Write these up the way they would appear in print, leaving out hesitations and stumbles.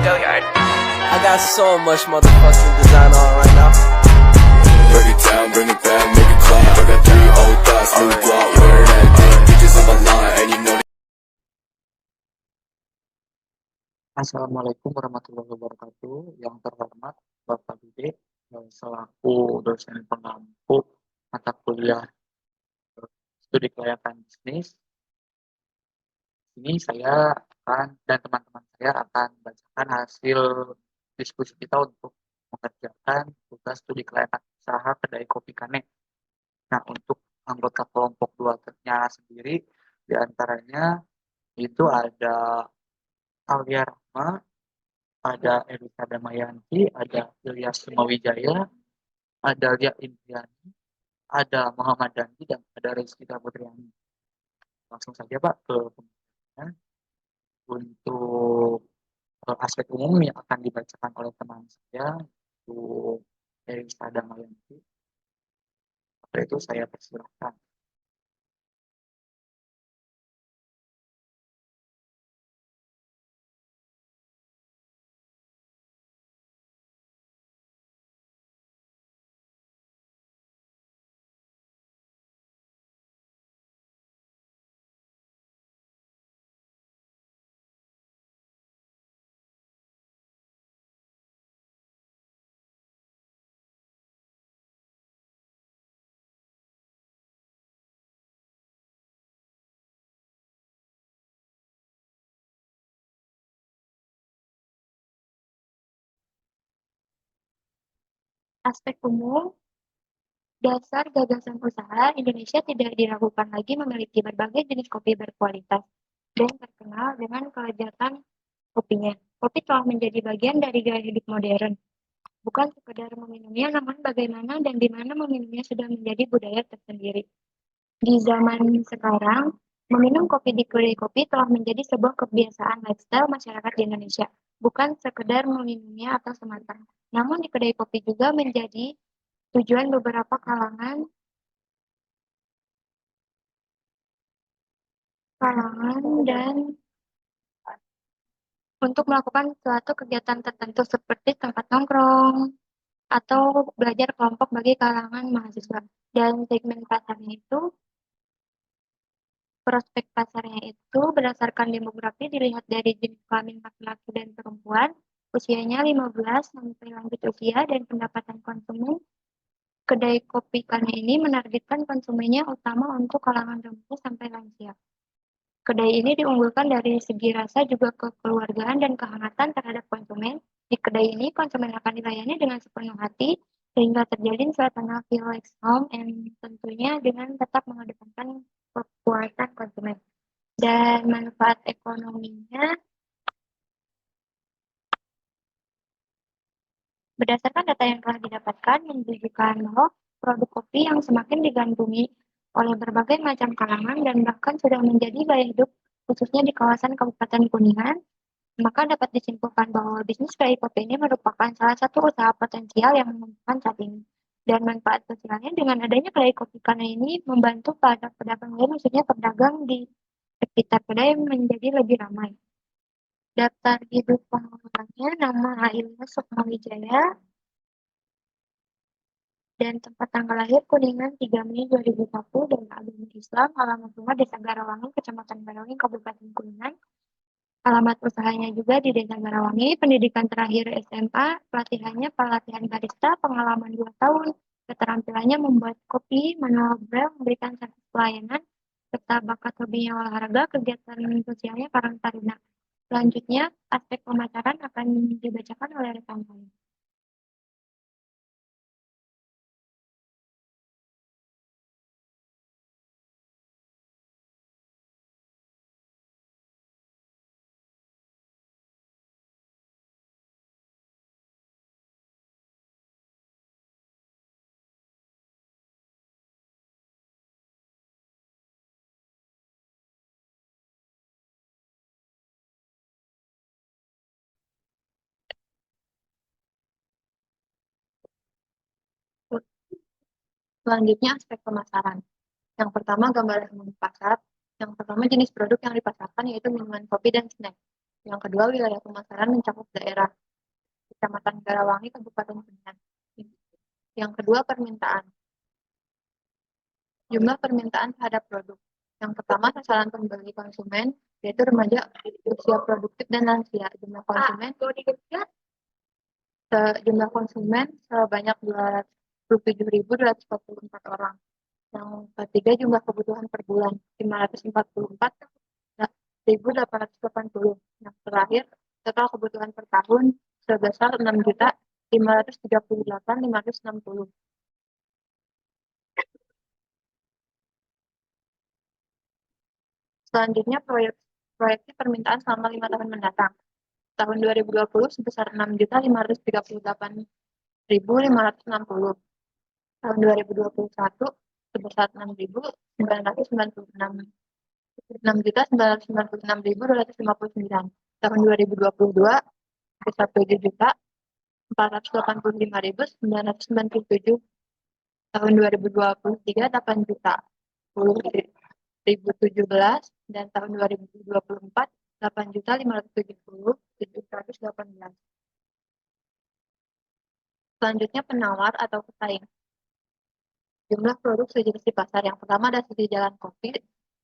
I got so much motherfucking design on right now. Break it down, bring it back, make it clap. I got 3 old thoughts, new guap, wear that thing. Bitches on my line, and you know. Assalamualaikum warahmatullahi wabarakatuh. Yang terhormat Bapak Didik, selaku dosen pengampu mata kuliah studi kelayakan bisnis. Ini saya dan teman-teman saya akan bacakan hasil diskusi kita untuk mengerjakan tugas studi kelayakan usaha kedai kopi Kane. Nah, untuk anggota kelompok 2-nya sendiri, diantaranya itu ada Alia Rahma, ada Elisa Damayanti, ada Ilyas Sumawijaya, ada Lia Indriani, ada Muhammad Dandi, dan ada Rizky Putriani. Langsung saja Pak ke pembahasannya. Untuk aspek umum yang akan dibacakan oleh teman saya, untuk Elisa Damayanti. Setelah itu saya persilahkan. Aspek umum, dasar gagasan usaha, Indonesia tidak diragukan lagi memiliki berbagai jenis kopi berkualitas dan terkenal dengan kelezatan kopinya. Kopi telah menjadi bagian dari gaya hidup modern. Bukan sekedar meminumnya, namun bagaimana dan di mana meminumnya sudah menjadi budaya tersendiri. Di zaman sekarang, meminum kopi di kedai kopi telah menjadi sebuah kebiasaan lifestyle masyarakat di Indonesia. Bukan sekedar meminumnya atau semata. Namun di kedai kopi juga menjadi tujuan beberapa kalangan dan untuk melakukan suatu kegiatan tertentu seperti tempat nongkrong atau belajar kelompok bagi kalangan mahasiswa. Dan segmen pasarnya itu, prospek pasarnya itu berdasarkan demografi dilihat dari jenis kelamin laki-laki dan perempuan, usianya 15 sampai lanjut usia, dan pendapatan konsumen. Kedai kopi Kane ini menargetkan konsumennya utama untuk kalangan remaja sampai lansia. Kedai ini diunggulkan dari segi rasa, juga kekeluargaan dan kehangatan terhadap konsumen. Di kedai ini, konsumen akan dilayani dengan sepenuh hati, sehingga terjalin suasana feel like home, and tentunya dengan tetap mengedepankan kepuasan konsumen. Dan manfaat ekonominya, berdasarkan data yang telah didapatkan, menunjukkan bahwa produk kopi yang semakin digandrungi oleh berbagai macam kalangan dan bahkan sudah menjadi gaya hidup, khususnya di kawasan Kabupaten Kuningan, maka dapat disimpulkan bahwa bisnis kedai kopi ini merupakan salah satu usaha potensial yang menguntungkan saat ini. Dan manfaat sosialnya, dengan adanya kedai kopi Kane ini membantu para pedagang lain, maksudnya pedagang di sekitar kedai, menjadi lebih ramai. Daftar hidup pengolahannya, nama Ilyas Sumawijaya, dan tempat tanggal lahir Kuningan 3 Mei 2001, dan agama Islam, alamat rumah Desa Garawangi, Kecamatan Garawangi, Kabupaten Kuningan. Alamat usahanya juga di Desa Garawangi. Pendidikan terakhir SMA, pelatihannya pelatihan barista, pengalaman 2 tahun. Keterampilannya membuat kopi, manual brand, memberikan servis pelayanan, serta bakat hobinya olahraga, kegiatan sosialnya Karang Taruna. Selanjutnya, aspek pemasaran akan dibacakan oleh rekan saya. Selanjutnya, aspek pemasaran. Yang pertama, gambaran umum pasar. Yang pertama, jenis produk yang dipasarkan yaitu minuman kopi dan snack. Yang kedua, wilayah pemasaran mencakup daerah Kecamatan Garawangi, Kabupaten Kuningan. Yang kedua, permintaan. Jumlah permintaan terhadap produk. Yang pertama, sasaran pembeli konsumen, yaitu remaja usia produktif dan lansia. Jumlah konsumen sebanyak 207.244 orang. Yang ketiga, jumlah kebutuhan per bulan 544.880. Yang terakhir, total kebutuhan per tahun sebesar 6.538.560. Selanjutnya, proyeksi permintaan selama 5 tahun mendatang. Tahun 2020 sebesar 6.538.560. Tahun 2021 sebesar 6.996.259. Tahun 2022 sebesar 7.485.997. Tahun 2023 8 juta 10.017, dan tahun 2024 8.570.718. Selanjutnya, penawar atau pesaing. Jumlah produk sejenis di pasar. Yang pertama ada sisi jalan kopi,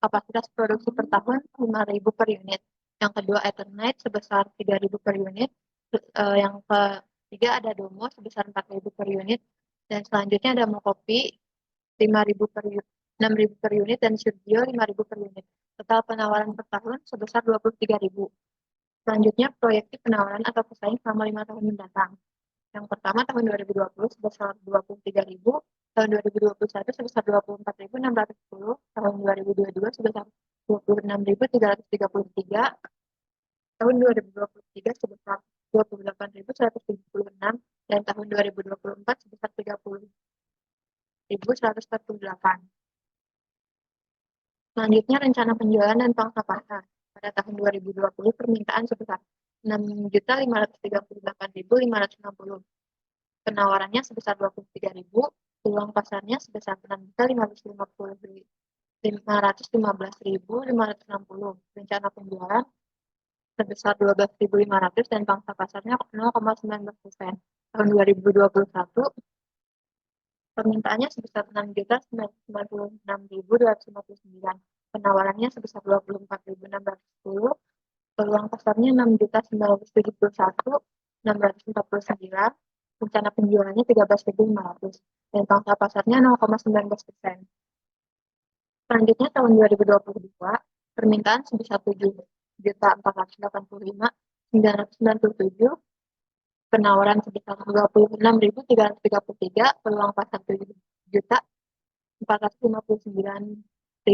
kapasitas produksi per tahun 5.000 per unit. Yang kedua, Eternite sebesar 3.000 per unit. Yang ketiga ada Domo sebesar 4.000 per unit. Dan selanjutnya ada Mokopi 5.000 per unit, 6.000 per unit, dan Surgio 5.000 per unit. Total penawaran per tahun sebesar 23.000. Selanjutnya, proyeksi penawaran atau pesaing selama 5 tahun mendatang. Yang pertama, tahun 2020 sebesar 23.000, tahun 2021 sebesar 24.610, tahun 2022 sebesar 26.333, tahun 2023 sebesar 28.176, dan tahun 2024 sebesar 30.148. Selanjutnya, rencana penjualan dan pangsa pasar. Pada tahun 2020, permintaan sebesar 6.538.560. Penawarannya sebesar 23.000, peluang pasarnya sebesar 6.515.560. Rencana penjualan sebesar 12.500 dan pangsa pasarnya 0,19%. Tahun 2021 permintaannya sebesar 6.996.259. Penawarannya sebesar 24.610. Peluang pasarnya 6.971.649. Rencana penjualannya 13.500 dan pangsa pasarnya 0,19%. Selanjutnya tahun 2022 permintaan sebesar 7.485.997. Penawaran sebesar 26.333, peluang pasar 7.459.665,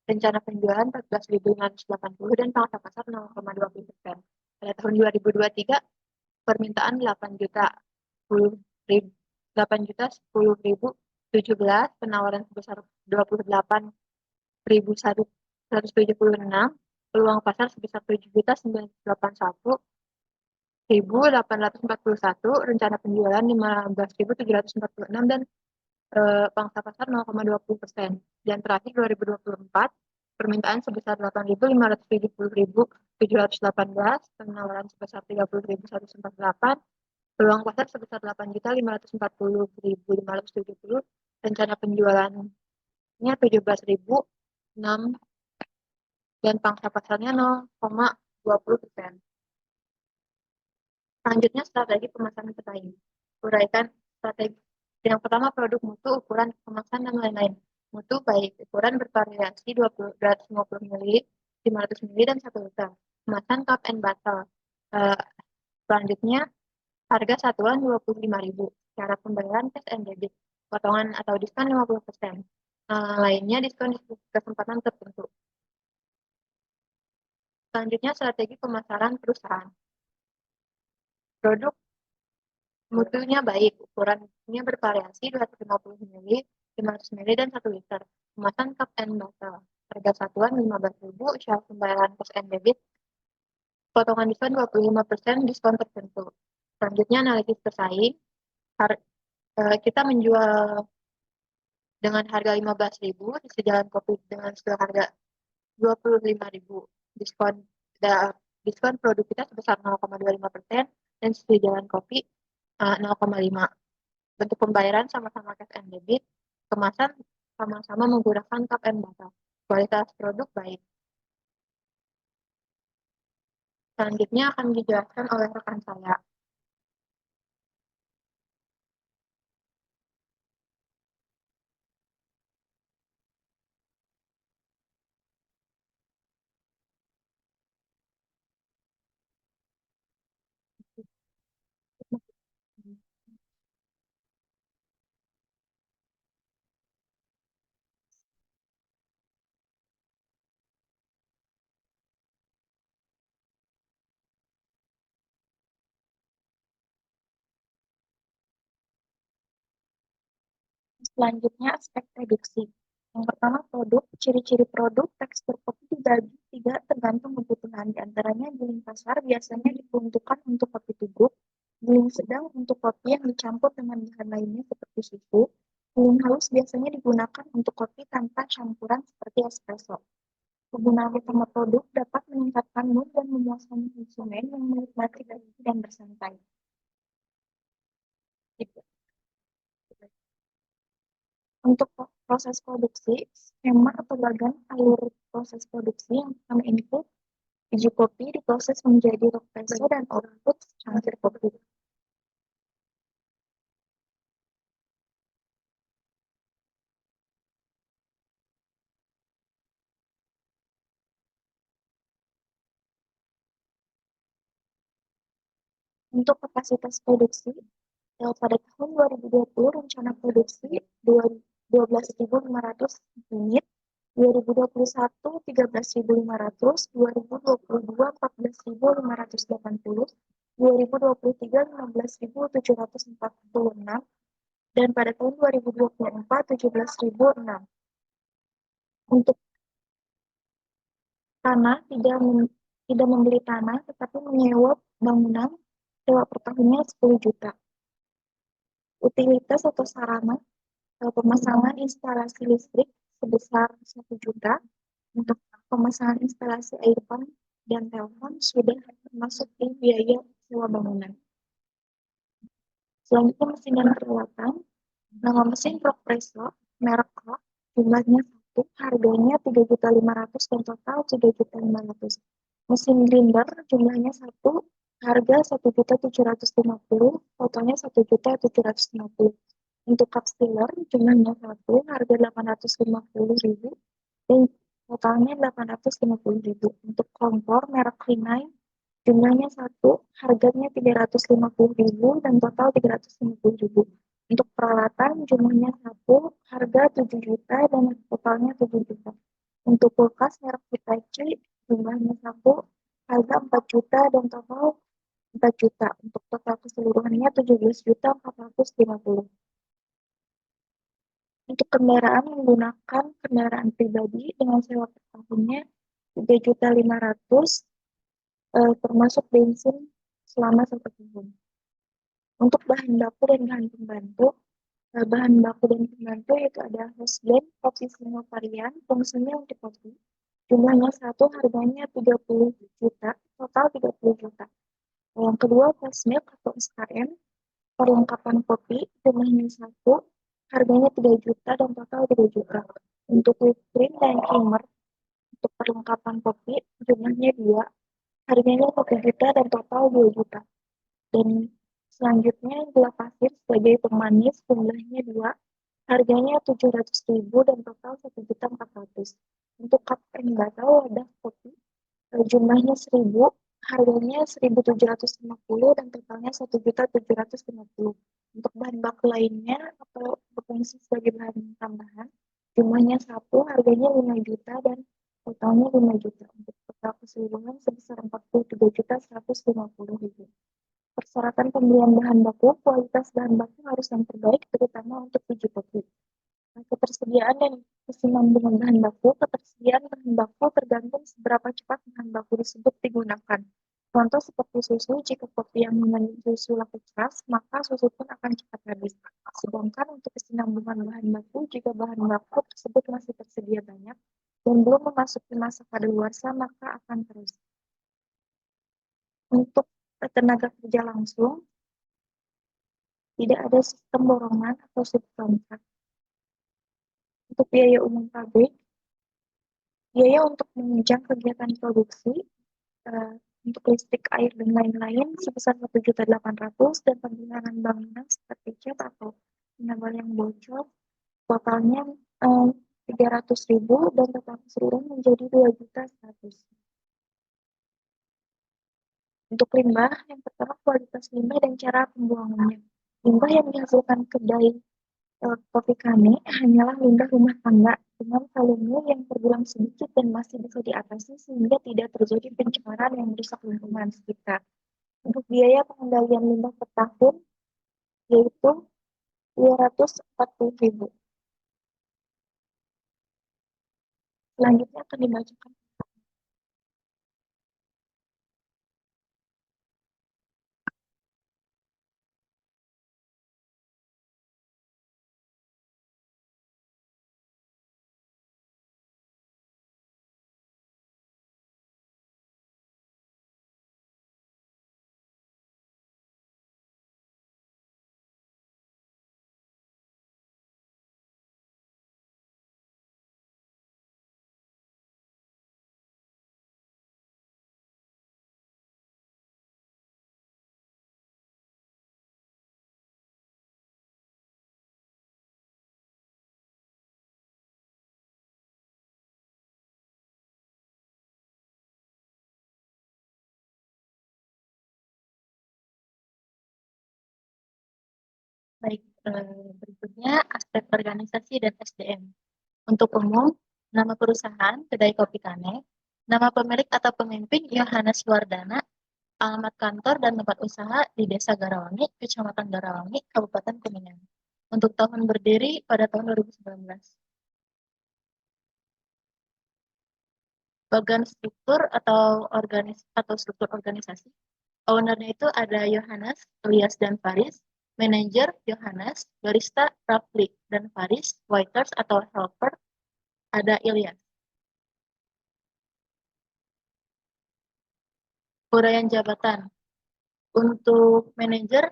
rencana penjualan 14.580 dan pangsa pasar 0,20%. Pada tahun 2023 permintaan 8.010.017, penawaran sebesar 28.176, peluang pasar sebesar 7.981.841, rencana penjualan 15.746 dan pangsa pasar 0,20%. Dan terakhir 2024 permintaan sebesar 8.570.718, penawaran sebesar 30.148, peluang pasar sebesar 8.540.570, rencana penjualannya 17.006 dan pangsa pasarnya 0,20%. Selanjutnya, strategi pemasaran pesaing. Uraikan strategi. Yang pertama, produk mutu, ukuran, kemasan, dan lain-lain. Mutu baik, ukuran bervariasi 250 ml, 500 ml, dan 1 liter. Kemasan cup and bottle. Selanjutnya, harga satuan 25.000. Cara pembayaran cash and debit. Potongan atau diskon 50%. Lainnya diskon di kesempatan tertentu. Selanjutnya, strategi pemasaran perusahaan. Produk mutunya baik, ukurannya bervariasi 250 ml, 500 ml, dan 1 liter. Kemasan cup and bottle. Harga satuan 15.000, syarat pembayaran cash and debit. Potongan diskon 25%, diskon tertentu. Selanjutnya, analisis pesaing. Kita menjual dengan harga 15.000, sejalan kopi dengan harga 25.000, diskon diskon produk kita sebesar 0,25% dan sejalan kopi 0,5. Bentuk pembayaran sama-sama cash and debit, kemasan sama-sama menggunakan cup and bottle. Kualitas produk baik. Selanjutnya akan dijelaskan oleh rekan saya. Selanjutnya aspek produksi. Yang pertama produk, ciri-ciri produk, tekstur kopi dibagi 3 tergantung kebutuhan. Di antaranya giling kasar biasanya diperuntukkan untuk kopi tubruk, giling sedang untuk kopi yang dicampur dengan bahan lainnya seperti susu, giling halus biasanya digunakan untuk kopi tanpa campuran seperti espresso. Penggunaan utama produk dapat meningkatkan mood dan memuaskan konsumen yang menikmati kopi dan bersantai. Gitu. Untuk proses produksi, skema atau bagan alur proses produksi yang pertama input, biji kopi diproses menjadi rock presso dan output cangkir kopi. Untuk kapasitas produksi, pada tahun 2020 rencana produksi 12.500 unit, 2021 13.500, 2022 14.580, 2023 15.746, dan pada tahun 2024 17.006. Untuk tanah tidak membeli tanah tetapi menyewa bangunan, sewa per tahunnya 10 juta. Utilitas atau sarana, pemasangan instalasi listrik sebesar 1 juta. Untuk pemasangan instalasi air pump dan telepon sudah termasuk di biaya sewa bangunan. Selanjutnya mesin dan peralatan. Nama mesin rock presso merek Rock, jumlahnya 1, harganya 3.500.000 dan total 3.500.000. Mesin grinder jumlahnya 1, harga 1.750.000, totalnya 1.750.000. Untuk cup stiller jumlahnya 1, harga 850.000 dan totalnya 850.000. Untuk kompor merek Rinnai jumlahnya 1, harganya 350.000 dan total 350.000. Untuk peralatan jumlahnya 1, harga 7 juta dan totalnya 7 juta. Untuk kulkas merek Hitachi jumlahnya 1, harga 4 juta dan total 4 juta. Untuk total keseluruhannya 17.450.000. Untuk kendaraan menggunakan kendaraan pribadi dengan sewa per tahunnya 3.500.000, termasuk bensin selama 1 tahun. Untuk bahan baku dan bahan pembantu, yaitu ada house blend, kopi semua varian, fungsinya untuk kopi. Jumlahnya 1, harganya 30 juta, total 30 juta. Yang kedua, flash milk atau SKM, perlengkapan kopi, jumlahnya 1, harganya 3 juta dan total 3 juta. Untuk whipped cream dan creamer, untuk perlengkapan kopi, jumlahnya 2, harganya 1 juta dan total 2 juta. Dan selanjutnya gula pasir sebagai pemanis, jumlahnya 2, harganya 700.000 dan total 1.400.000. Untuk cup and bottle wadah kopi, jumlahnya 1.000, harganya 1.750 dan totalnya 1.750. Untuk bahan baku lainnya atau berfungsi sebagai bahan tambahan, jumlahnya 1, harganya 5 juta dan totalnya 5 juta. Untuk total keseluruhan sebesar 43.150.000. Persyaratan pembelian bahan baku, kualitas bahan baku harus yang terbaik, terutama untuk biji kopi. Ketersediaan dan kesinambungan bahan baku. Ketersediaan bahan baku tergantung seberapa cepat bahan baku tersebut digunakan. Contoh seperti susu, jika kopi yang mengandung susu laku keras, maka susu pun akan cepat habis. Sedangkan untuk kesinambungan bahan baku, jika bahan baku tersebut masih tersedia banyak dan belum memasuki masa kadaluarsa, maka akan terus. Untuk tenaga kerja langsung, tidak ada sistem borongan atau subkontrak. Untuk biaya umum pabrik, biaya untuk menunjang kegiatan produksi, eh, untuk listrik, air, dan lain-lain sebesar 1.800.000 dan pembenahan bangunan seperti cat atau penambal yang bocor totalnya 300.000 dan total keseluruhan menjadi 2.100.000. Untuk limbah, yang pertama kualitas limbah dan cara pembuangannya. Limbah yang dihasilkan kedai kopi kami hanyalah limbah rumah tangga dengan volume yang terbilang sedikit dan masih bisa diatasi sehingga tidak terjadi pencemaran yang merusak lingkungan sekitar. Untuk biaya pengendalian limbah per tahun yaitu 240.000. Selanjutnya akan dibacakan. Baik, berikutnya aspek organisasi dan SDM. Untuk umum, nama perusahaan Kedai Kopi Kane, nama pemilik atau pemimpin Yohanes Wardana, alamat kantor dan tempat usaha di Desa Garawangi, Kecamatan Garawangi, Kabupaten Kuningan. Untuk tahun berdiri pada tahun 2019. Bagian struktur atau struktur organisasi. Ownernya itu ada Yohanes, Elias dan Faris, manajer Yohanes, barista Rafli dan Faris, waiters atau helper ada Ilyas. Uraian jabatan. Untuk manajer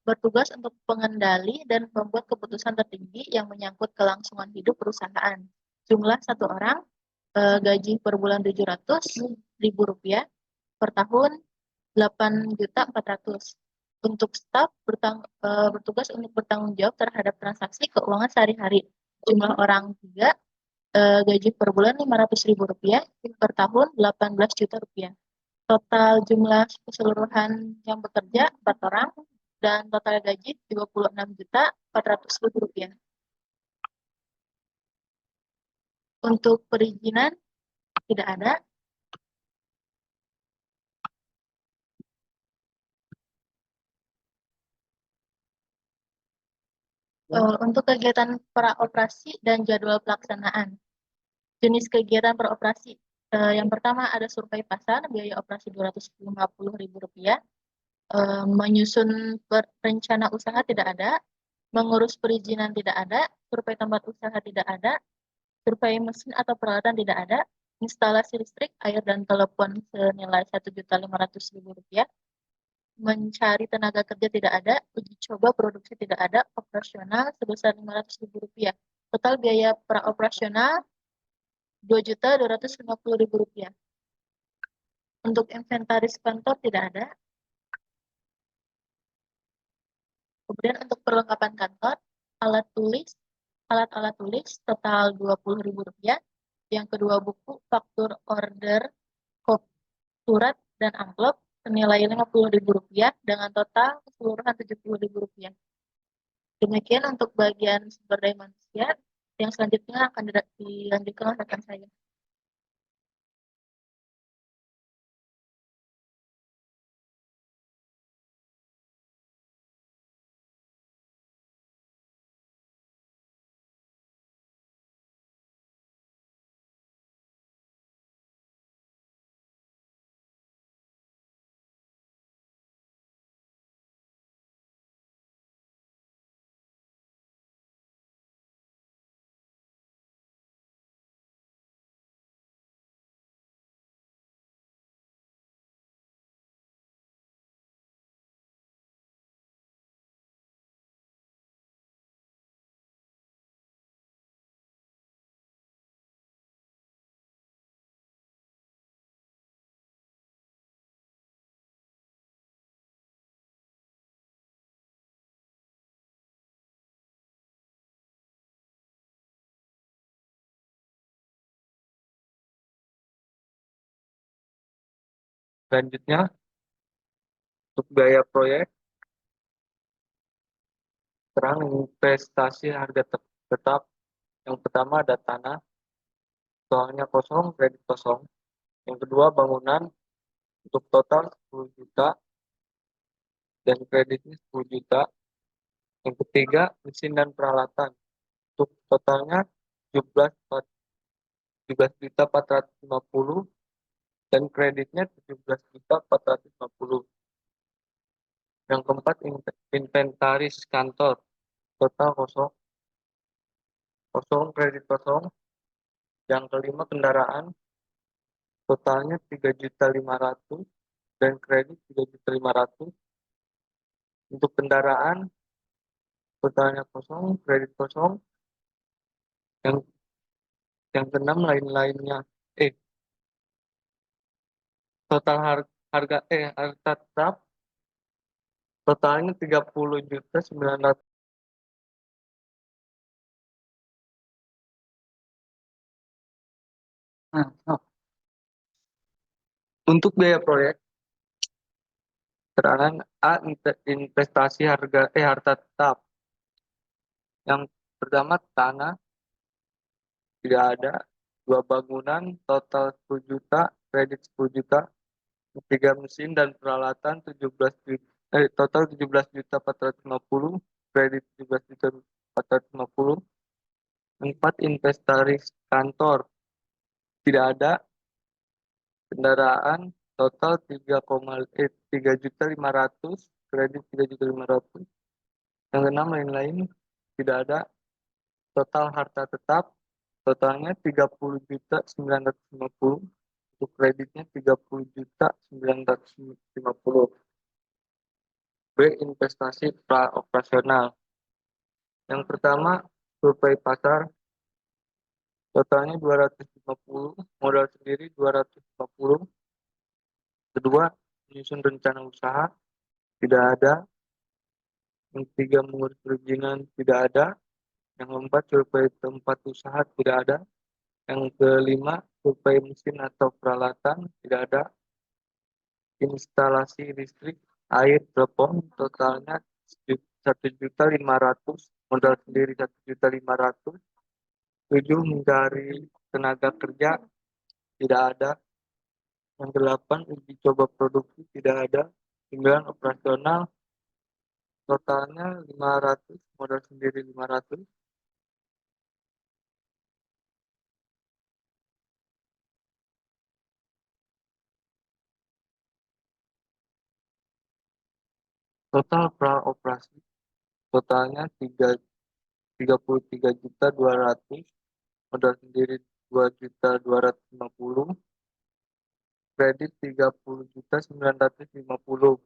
bertugas untuk pengendali dan membuat keputusan tertinggi yang menyangkut kelangsungan hidup perusahaan. Jumlah 1 orang, gaji per bulan Rp700.000, per tahun 8.400.000. Untuk staf bertugas untuk bertanggung jawab terhadap transaksi keuangan sehari-hari. Jumlah orang 3, gaji per bulan Rp500.000, per tahun Rp18 juta. Total jumlah keseluruhan yang bekerja 4 orang dan total gaji Rp26.400.000. Untuk perizinan tidak ada. Untuk kegiatan praoperasi dan jadwal pelaksanaan. Jenis kegiatan peroperasi. Yang pertama ada survei pasar, biaya operasi Rp250.000. Menyusun rencana usaha tidak ada, mengurus perizinan tidak ada, survei tempat usaha tidak ada, survei mesin atau peralatan tidak ada, instalasi listrik, air, dan telepon senilai Rp1.500.000, mencari tenaga kerja tidak ada, uji coba produksi tidak ada, operasional sebesar Rp500.000. Total biaya praoperasional Rp2.250.000. Untuk inventaris kantor tidak ada. Kemudian untuk perlengkapan kantor, alat-alat tulis total Rp20.000. Yang kedua buku, faktur, order, surat, dan amplop senilai Rp50.000 dengan total keseluruhan Rp70.000. Demikian untuk bagian sumber daya manusia. Yang selanjutnya akan dilanjutkan oleh rekan saya. Selanjutnya, untuk biaya proyek, sekarang investasi harga tetap. Yang pertama ada tanah, soalnya kosong, kredit kosong. Yang kedua bangunan, untuk total 10 juta dan kreditnya 10 juta. Yang ketiga mesin dan peralatan, untuk totalnya 17 juta 450 dan kreditnya 17 juta 450. Yang keempat inventaris kantor, total kosong, kosong kredit kosong. Yang kelima kendaraan, totalnya 3.500 dan kredit 3.500. Untuk kendaraan totalnya kosong, kredit kosong. Yang keenam lain-lainnya. Total harga harta tetap totalnya 30.900. Nah, untuk biaya proyek, keterangan A investasi harta tetap. Yang pertama tanah tidak ada, dua bangunan total 10 juta, kredit 10 juta, tiga mesin dan peralatan 17 juta, total 17 juta 450, kredit 17 juta 450. Empat inventaris kantor tidak ada, kendaraan total 3 juta 500, kredit 3 juta 500. Yang keenam lain-lain tidak ada, total harta tetap totalnya 30 juta 950, untuk kreditnya 30 juta 950. B investasi operasional. Yang pertama survei pasar, totalnya 250, modal sendiri 250. Kedua menyusun rencana usaha tidak ada. Yang ketiga mengurus perizinan tidak ada. Yang keempat survei tempat usaha tidak ada. Yang kelima survei mesin atau peralatan tidak ada. Instalasi listrik, air, telepon totalnya 1.500.000, modal sendiri 1.500.000. 7 mencari tenaga kerja tidak ada. Yang 8 uji coba produksi tidak ada. 9 operasional totalnya 500, modal sendiri 500. Total praoperasi totalnya 33 juta 200, modal sendiri 2 juta 250, kredit 30 juta 950.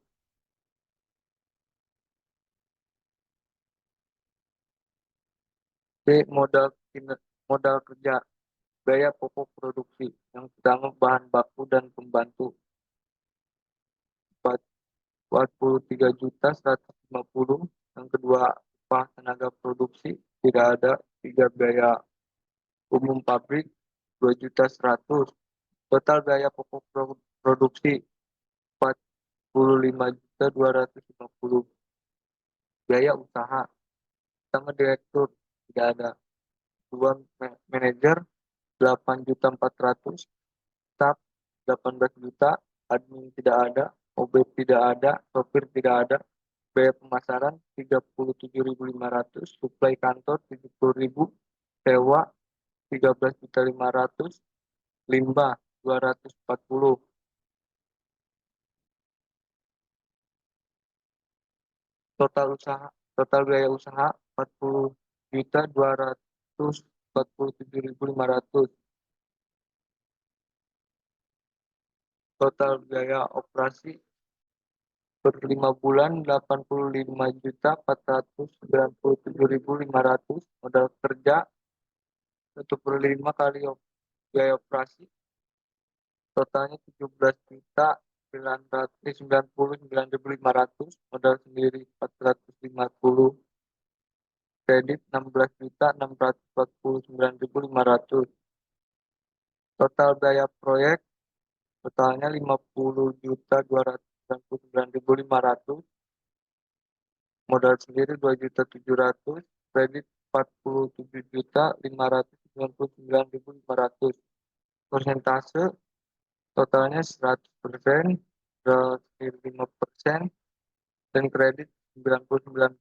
B modal kerja, biaya pokok produksi. Yang pertama bahan baku dan pembantu 43 juta 150. Yang kedua upah tenaga produksi tidak ada. 3 biaya umum pabrik 2 juta 100. Total biaya pokok produksi 45 juta 250. Biaya usaha pertama direktur tidak ada. 2 manajer 8 juta 400. Staf 18 juta. Admin tidak ada. OB tidak ada. Sopir tidak ada. Biaya pemasaran 37.500. Suplai kantor 70.000. Sewa 13.500. Limbah 240. Total biaya usaha 40.247.500. Total biaya operasi per 5 bulan 85.497.500. Modal kerja 1/5 kali biaya operasi totalnya 17 juta 999.500. Modal sendiri 450. Kredit 16 juta 649.500. Total biaya proyek totalnya 50.299.500, modal sendiri 2.700.000, kredit 47.599.500. Persentase totalnya 100%, modal sendiri 5%, dan kredit 95%.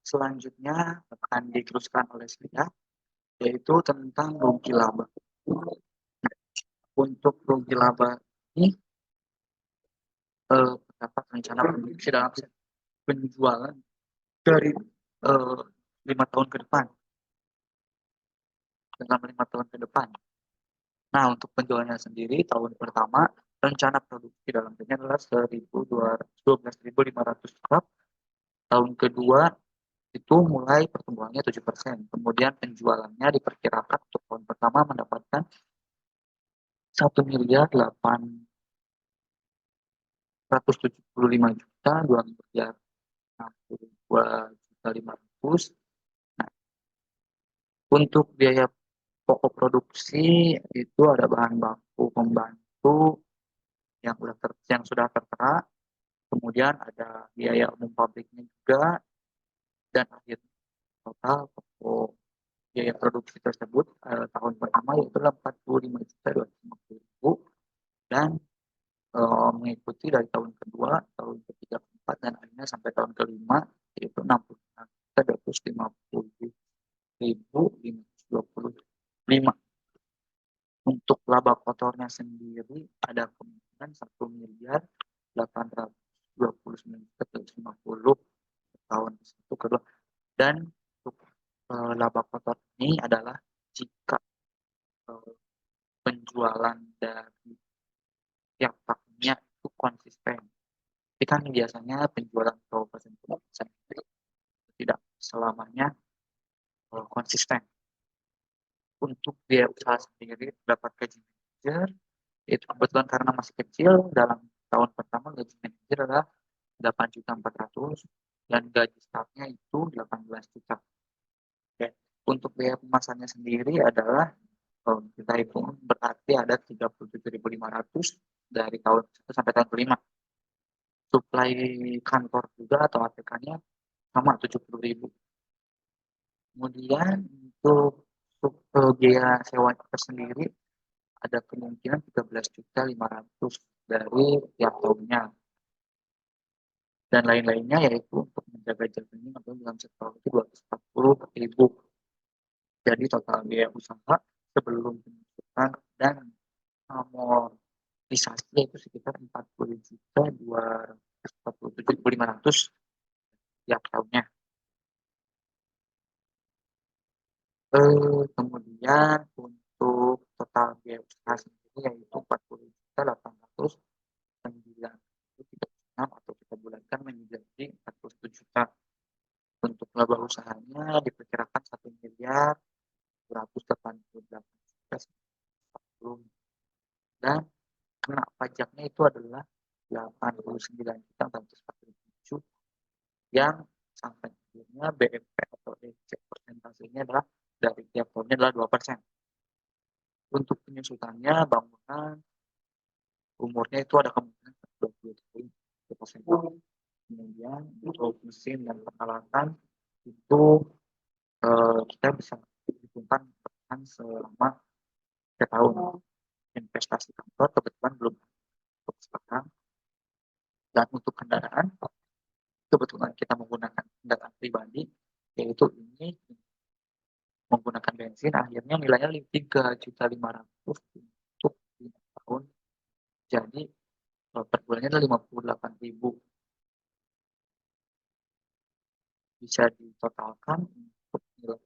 Selanjutnya akan diteruskan oleh saya, yaitu tentang rugi laba. Untuk rugi laba ini terdapat rencana produksi dalam penjualan dari 5 tahun ke depan. Dalam 5 tahun ke depan. Nah, untuk penjualannya sendiri, tahun pertama, rencana produksi dalam ini adalah 12.500 cup. Tahun kedua, itu mulai pertumbuhannya 7%. Kemudian penjualannya diperkirakan untuk tahun pertama mendapatkan 1.875.000.000, 2.062.500.000. Nah, untuk biaya pokok produksi itu ada bahan baku pembantu yang sudah tertera, kemudian ada biaya umum pabriknya juga, dan akhir total pokok biaya produksi tersebut tahun pertama yaitu 45.250.000, dan mengikuti dari tahun kedua, tahun ketiga, keempat, dan akhirnya sampai tahun kelima yaitu 66.250.525. Untuk laba kotornya sendiri ada kemungkinan 1.829.350 tahun satu kedua, dan untuk laba kotor ini adalah jika penjualan dari tiap tahunnya itu konsisten. Tapi kan biasanya penjualan kabupaten tidak selamanya konsisten. Untuk biaya usaha sendiri dapat gaji manajer, itu kebetulan karena masih kecil, dalam tahun pertama gaji manajer adalah 8.400.000 dan gaji staffnya itu 18 juta. Oke. Untuk biaya pemasannya sendiri adalah kita hitung berarti ada 37.500 dari tahun 1 sampai tahun kelima. Suplai kantor juga atau ATK-nya sama 70.000. Kemudian untuk biaya sewa tersendiri ada kemungkinan 13.500.000 dari tiap tahunnya. Dan lain-lainnya yaitu untuk menjaga jaminan atau dalam sektor itu 240.000. Jadi total biaya usaha sebelum penjualan dan amortisasi itu sekitar 40.247.500 tiap tahunnya. Kemudian untuk total biaya usaha sendiri yaitu 40.809.000 atau kita bulatkan menjadi 41 juta. Untuk laba usahanya diperkirakan 1.288.000.000, dan kena pajaknya itu adalah 89.447, yang sampai akhirnya BMP atau DC persentasenya adalah dari tiap tahunnya adalah 2%. Untuk penyusutannya bangunan umurnya itu ada kemungkinan 20 tahun. Kemudian untuk mesin dan peralatan itu kita bisa hitungkan bertahan selama 3 tahun. Investasi kantor kebetulan belum untuk sekarang. Dan untuk kendaraan kebetulan kita menggunakan kendaraan pribadi, yaitu ini menggunakan bensin, akhirnya nilainya 3.500.000 untuk 5 tahun. Jadi per bulannya adalah 58.000. Bisa ditotalkan untuk nilai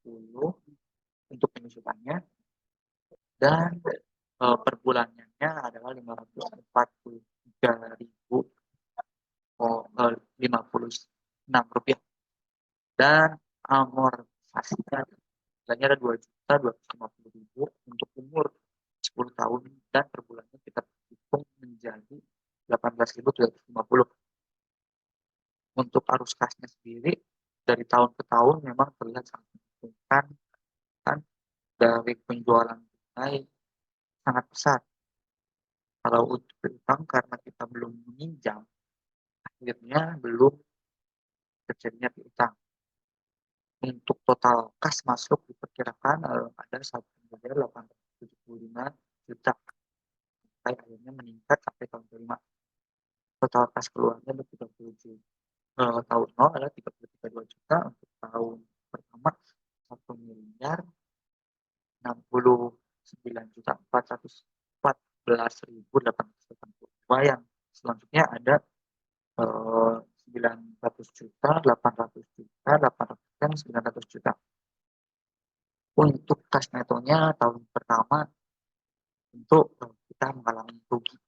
untuk penyusutannya, dan per bulannya adalah Rp543.056, dan amortisasinya nilainya ada Rp2.250.000 untuk umur 10 tahun, dan per bulannya kita hitung menjadi Rp18.750. Untuk arus kasnya sendiri dari tahun ke tahun memang terlihat sangat menguntungkan, kan, dari penjualan tunai sangat besar. Kalau untuk utang karena kita belum meminjam, akhirnya belum terjadinya piutang. Untuk total kas masuk diperkirakan ada 1.875 juta, sampai akhirnya meningkat sampai tahun kelima. Total kas keluarnya ada 30 juta. Tahun 0 adalah 33,2 juta, untuk tahun pertama 1.414.882, yang selanjutnya ada 900 juta, 800 juta, 800 dan 900 juta. Untuk kas netonya tahun pertama untuk kita mengalami rugi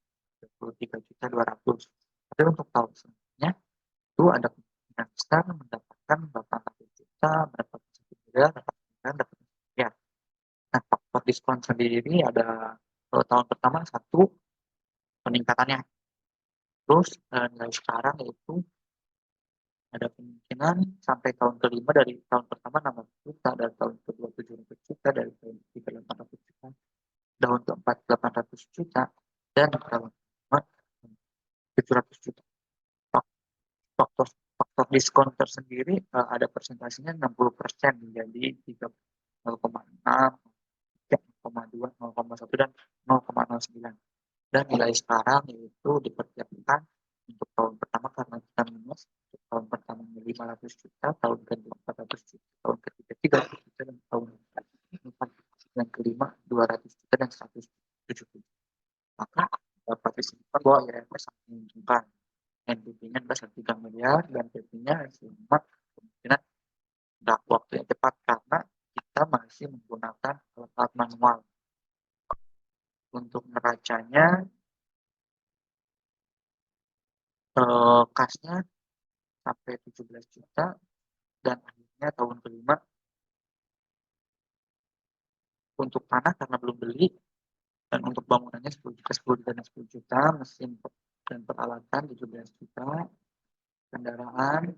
23.200. Tapi untuk tahun selanjutnya itu ada kemungkinan besar mendapatkan 800 juta, mendapatkan 1 miliar, dapat miliar. Nah, faktor diskon sendiri ada tahun pertama satu peningkatannya. Terus nilai sekarang yaitu ada kemungkinan sampai tahun kelima, dari tahun pertama 600 juta, dari tahun kedua 700 juta, dari tahun ketiga 800 juta, tahun keempat 800 juta, dan tahun kelima 700 juta. Faktor diskon tersendiri ada persentasenya 60%, jadi 0,6, 0,2, 0,1, dan 0,09. Dan nilai sekarang yaitu diperkirakan untuk tahun pertama karena kita minus, untuk tahun pertama 500 juta, tahun kedua 400 juta, tahun ketiga 300 juta, dan tahun keempat yang kelima 200 juta dan 170 juta. Maka dapat disimpulkan bahwa IRMS sangat menguntungkan. NPV-nya adalah 3 miliar, dan PP-nya cuma kemungkinan dalam waktu yang cepat karena kita masih menggunakan alat manual. Untuk neracanya kasnya sampai 17 juta, dan akhirnya tahun kelima untuk tanah karena belum beli, dan untuk bangunannya 10 juta, 10 juta, dan 10 juta, mesin dan peralatan 17 juta, kendaraan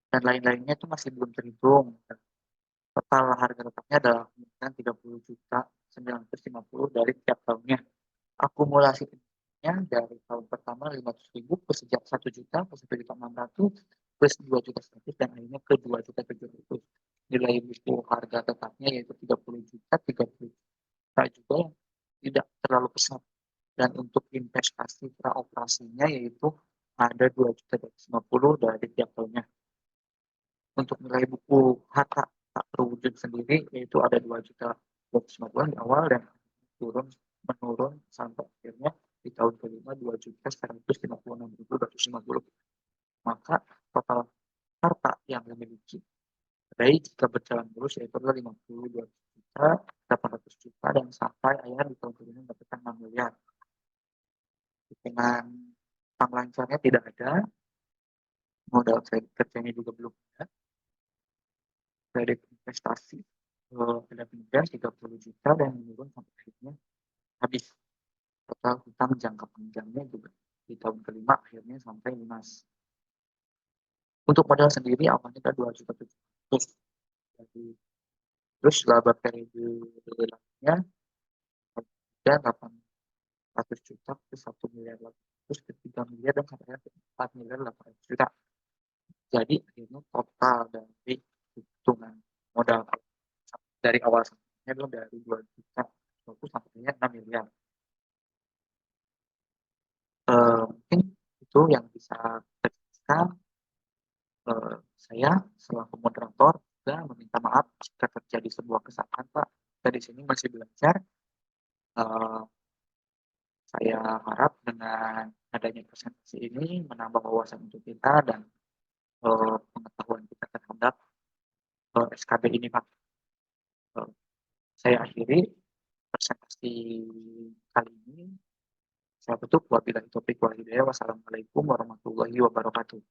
dan lain-lainnya itu masih belum terhitung. Total harga tetapnya adalah kemungkinan 30 juta 950 dari tiap tahunnya. Akumulasinya dari tahun pertama 500.000 ke sejak 1 juta ke 1.600.000 plus 2 juta 100 dan akhirnya ke 2 juta 700. Nilai buku harga tetapnya yaitu 30 juta, 30 juta juga yang tidak terlalu besar. Dan untuk investasi praoperasinya yaitu ada 2 juta 250 dari tiap tahunnya. Untuk nilai buku harta tak terwujud sendiri yaitu ada 2 juta 250 di awal, dan menurun sampai akhirnya di tahun kelima 2 juta 156.250. Maka total harta yang dimiliki baik jika berjalan mulus yaitu adalah 52 juta 800 juta, dan sampai akhirnya di tahun kelima mendapatkan 6 miliar. Dengan utang lancarnya tidak ada, modal kerjanya juga belum ada, kredit investasi ada pinjam 30 juta dan menurun sampai akhirnya habis. Total hutang jangka panjangnya juga di tahun kelima akhirnya sampai lunas. Untuk modal sendiri awalnya ada 2 juta 700. Jadi terus laba periode lainnya ada 800 juta ke 1 miliar lagi, terus ke 3 miliar, dan sampai 4 miliar 800 juta. Jadi akhirnya total dari hitungan modal dari awal sampai belum dari 2 juta sampai 6 miliar. Mungkin itu yang bisa terjelaskan. Saya selaku moderator juga meminta maaf jika terjadi sebuah kesalahan, Pak. Kita di sini masih belajar. Saya harap dengan adanya presentasi ini menambah wawasan untuk kita dan pengetahuan kita terhadap SKB ini, Pak. Saya akhiri presentasi kali ini. Saya tutup. Wabillahi taufiq wal hidayah. Wassalamualaikum warahmatullahi wabarakatuh.